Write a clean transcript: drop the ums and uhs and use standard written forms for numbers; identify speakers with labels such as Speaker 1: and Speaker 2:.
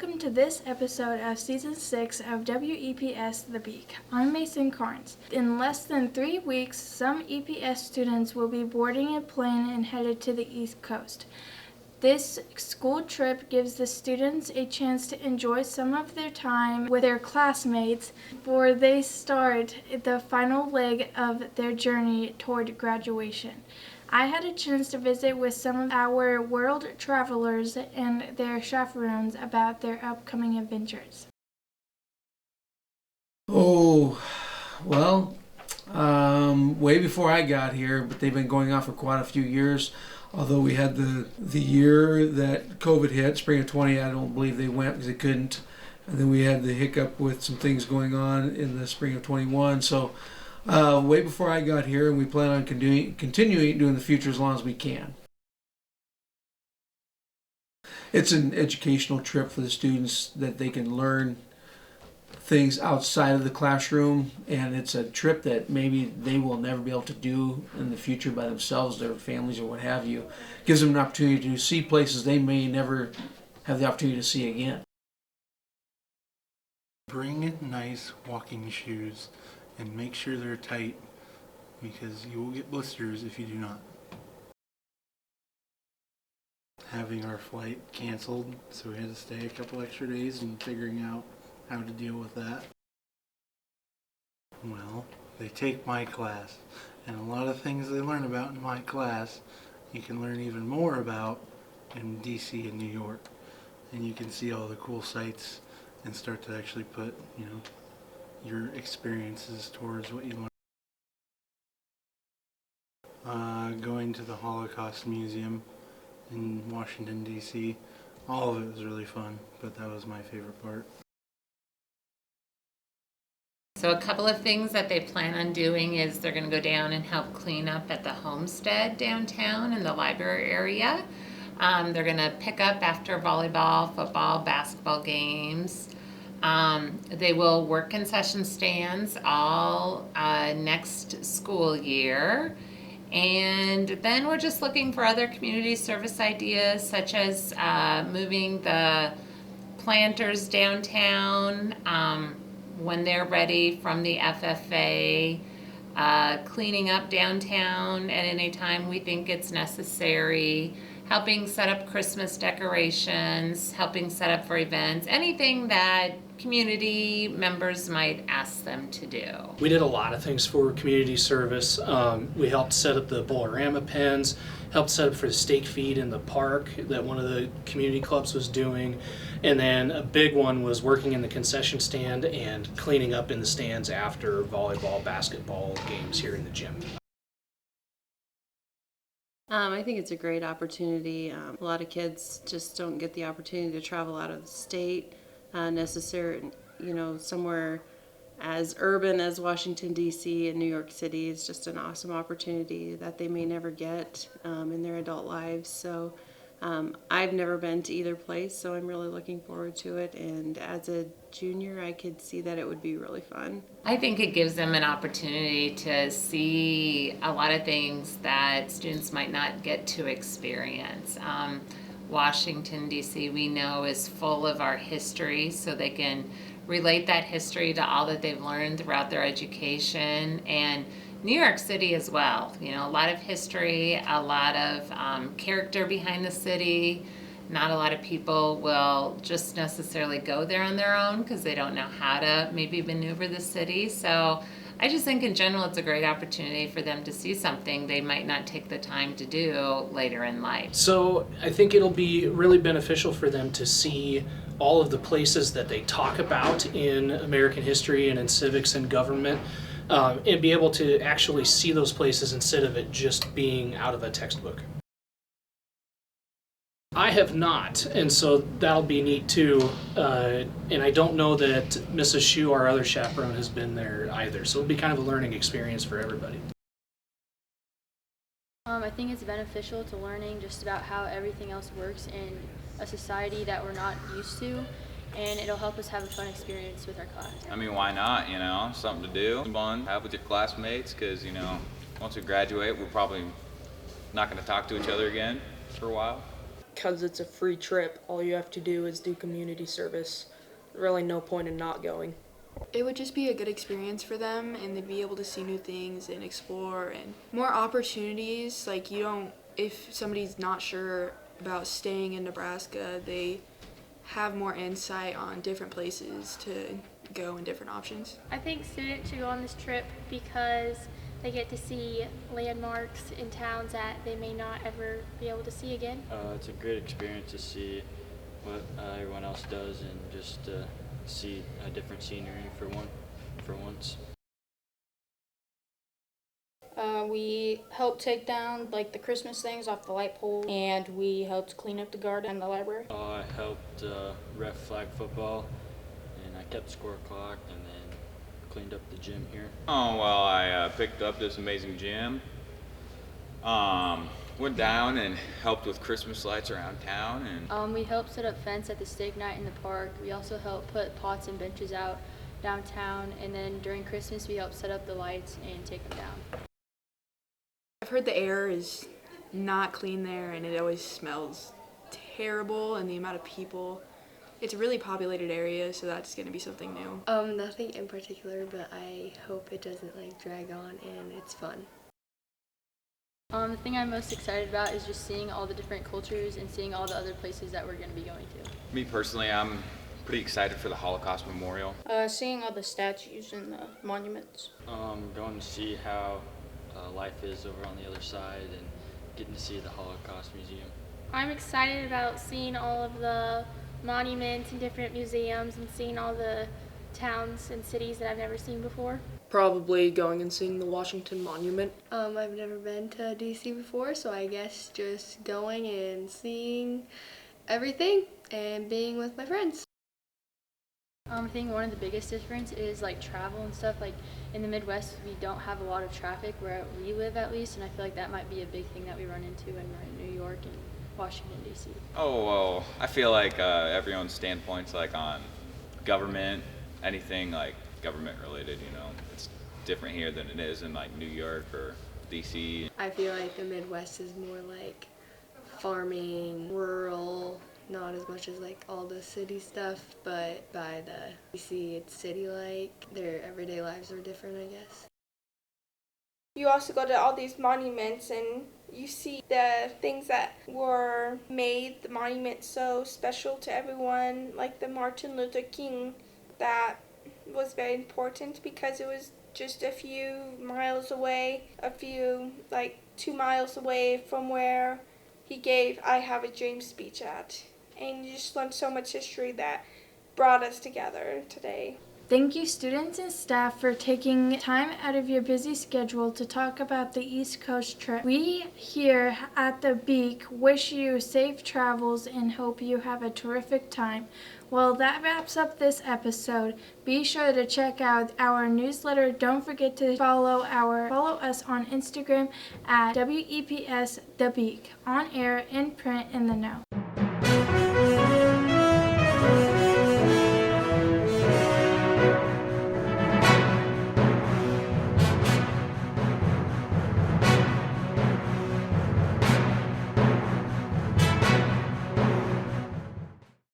Speaker 1: welcome to this episode of Season 6 of W-EPS The Beak. I'm Maysen. In less than 3 weeks, some EPS students will be boarding a plane and headed to the East Coast. This school trip gives the students a chance to enjoy some of their time with their classmates before they start the final leg of their journey toward graduation. I had a chance to visit with some of our world travelers and their chaperones about their upcoming adventures.
Speaker 2: Way before I got here, but they've been going on for quite a few years. Although we had the year that COVID hit, spring of 20, I don't believe they went because they couldn't. And then we had the hiccup with some things going on in the spring of 21. So way before I got here, and we plan on continuing doing the future as long as we can. It's an educational trip for the students that they can learn things outside of the classroom, and it's a trip that maybe they will never be able to do in the future by themselves, their families or what have you. It gives them an opportunity to see places they may never have the opportunity to see again.
Speaker 3: Bring nice walking shoes and make sure they're tight, because you will get blisters if you do not. Having our flight canceled, so we had to stay a couple extra days and figuring out how to deal with that. Well, they take my class, and a lot of things they learn about in my class you can learn even more about in DC and New York, and you can see all the cool sights and start to actually put, your experiences towards what you learn. Going to the Holocaust Museum in Washington, D.C., all of it was really fun, but that was my favorite part.
Speaker 4: So a couple of things that they plan on doing is they're going to go down and help clean up at the Homestead downtown in the library area. They're going to pick up after volleyball, football, basketball games. They will work concession stands all next school year. And then we're just looking for other community service ideas, such as moving the planters downtown when they're ready from the FFA, cleaning up downtown at any time we think it's necessary, helping set up Christmas decorations, helping set up for events, anything that community members might ask them to do.
Speaker 5: We did a lot of things for community service. We helped set up the Bolorama pens, helped set up for the steak feed in the park that one of the community clubs was doing. And then a big one was working in the concession stand and cleaning up in the stands after volleyball, basketball games here in the gym.
Speaker 6: I think it's a great opportunity. A lot of kids just don't get the opportunity to travel out of the state necessarily, somewhere as urban as Washington, D.C. and New York City is just an awesome opportunity that they may never get in their adult lives. So I've never been to either place, so I'm really looking forward to it. And as a junior, I could see that it would be really fun.
Speaker 4: I think it gives them an opportunity to see a lot of things that students might not get to experience. Washington, D.C., we know is full of our history, so they can relate that history to all that they've learned throughout their education. And New York City as well. A lot of history, a lot of character behind the city. Not a lot of people will just necessarily go there on their own because they don't know how to maybe maneuver the city. So I just think in general it's a great opportunity for them to see something they might not take the time to do later in life.
Speaker 5: So I think it'll be really beneficial for them to see all of the places that they talk about in American history and in civics and government, and be able to actually see those places instead of it just being out of a textbook. I have not, and so that'll be neat too. And I don't know that Mrs. Shu, our other chaperone, has been there either, so it'll be kind of a learning experience for everybody.
Speaker 7: I think it's beneficial to learning just about how everything else works in a society that we're not used to, and it'll help us have a fun experience with our class.
Speaker 8: I mean, why not, something to do, fun, have with your classmates, because, once we graduate, we're probably not going to talk to each other again for a while.
Speaker 9: because it's a free trip. All you have to do is do community service. Really no point in not going.
Speaker 10: It would just be a good experience for them, and they'd be able to see new things and explore and more opportunities. Like, if somebody's not sure about staying in Nebraska, they have more insight on different places to go and different options.
Speaker 7: I think students should go on this trip because they get to see landmarks in towns that they may not ever be able to see again.
Speaker 11: It's a great experience to see what everyone else does and just see a different scenery for once.
Speaker 12: We helped take down like the Christmas things off the light pole, and we helped clean up the garden and the library.
Speaker 11: I helped ref flag football, and I kept score clock, and then cleaned up the gym here.
Speaker 8: Oh, well, I picked up this amazing gym. Went down and helped with Christmas lights around town, and
Speaker 7: We helped set up fence at the steak night in the park. We also helped put pots and benches out downtown, and then during Christmas we helped set up the lights and take them down.
Speaker 10: I've heard the air is not clean there, and it always smells terrible, and the amount of people. It's a really populated area, so that's going to be something new.
Speaker 6: Nothing in particular, but I hope it doesn't drag on and it's fun.
Speaker 7: The thing I'm most excited about is just seeing all the different cultures and seeing all the other places that we're going to be going to.
Speaker 8: me personally, I'm pretty excited for the Holocaust Memorial.
Speaker 12: Seeing all the statues and the monuments.
Speaker 11: Going to see how life is over on the other side and getting to see the Holocaust Museum.
Speaker 7: I'm excited about seeing all of the monuments and different museums and seeing all the towns and cities that I've never seen before.
Speaker 9: Probably going and seeing the Washington Monument.
Speaker 6: I've never been to DC before, so I guess just going and seeing everything and being with my friends.
Speaker 7: I think one of the biggest difference is travel and stuff. In the Midwest, we don't have a lot of traffic where we live, at least, and I feel like that might be a big thing that we run into in New York and Washington, D.C.
Speaker 8: Oh, well, I feel like everyone's standpoints on government, anything government related, it's different here than it is in New York or DC.
Speaker 6: I feel like the Midwest is more farming, rural, not as much as all the city stuff, but by the DC it's city-like. Their everyday lives are different, I guess.
Speaker 13: You also go to all these monuments and you see the things that were made the monument so special to everyone, like the Martin Luther King. That was very important because it was just a few miles away, 2 miles away from where he gave I Have a Dream speech at. And you just learned so much history that brought us together today.
Speaker 1: Thank you, students and staff, for taking time out of your busy schedule to talk about the East Coast trip. We here at the Beak wish you safe travels and hope you have a terrific time. Well, that wraps up this episode. Be sure to check out our newsletter. Don't forget to follow us on Instagram at W-EPS The Beak, on air, in print, in the know.